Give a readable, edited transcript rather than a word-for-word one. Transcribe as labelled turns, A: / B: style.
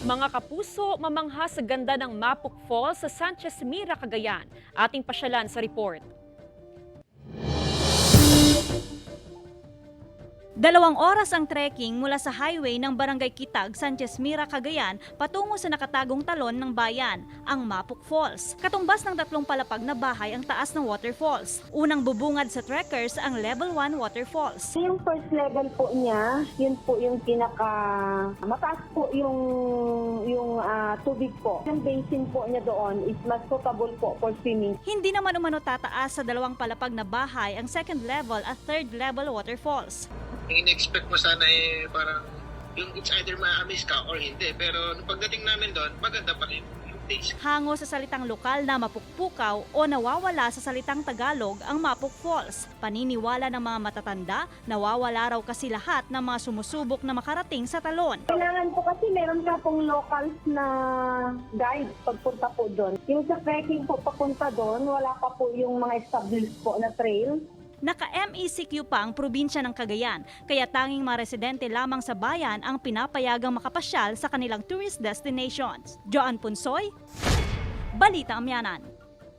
A: Mga kapuso, mamangha sa ganda ng Mapuk Falls sa Sanchez Mira, Cagayan. Ating pasyalan sa report.
B: 2 oras ang trekking mula sa highway ng Barangay Kitag, Sanchez Mira, Cagayan patungo sa nakatagong talon ng bayan, ang Mapuk Falls. Katumbas ng 3 palapag na bahay ang taas ng waterfalls. Unang bubungad sa trekkers ang level 1 waterfalls.
C: Yung first level po niya, yun po yung pinaka mataas po yung tubig po. Yung basin po niya doon is mas suitable po for swimming.
B: Hindi naman umano tataas sa 2 palapag na bahay ang second level at third level waterfalls.
D: Ang in-expect mo sana parang yung it's either ma-amaze ka or hindi. Pero nung pagdating namin doon, maganda pa rin yung taste.
B: Hango sa salitang lokal na mapukpukaw o nawawala sa salitang Tagalog ang Mapuk Falls. Paniniwala ng mga matatanda, nawawala raw kasi lahat ng mga sumusubok na makarating sa talon.
C: Kailangan po kasi meron ka pong locals na guide pagpunta po doon. Yung sa trekking po papunta doon, wala pa po yung mga established po na trail.
B: Naka-MECQ pa ang probinsya ng Cagayan, kaya tanging mga residente lamang sa bayan ang pinapayagang makapasyal sa kanilang tourist destinations. Joan Punsoy, Balita Amyanan.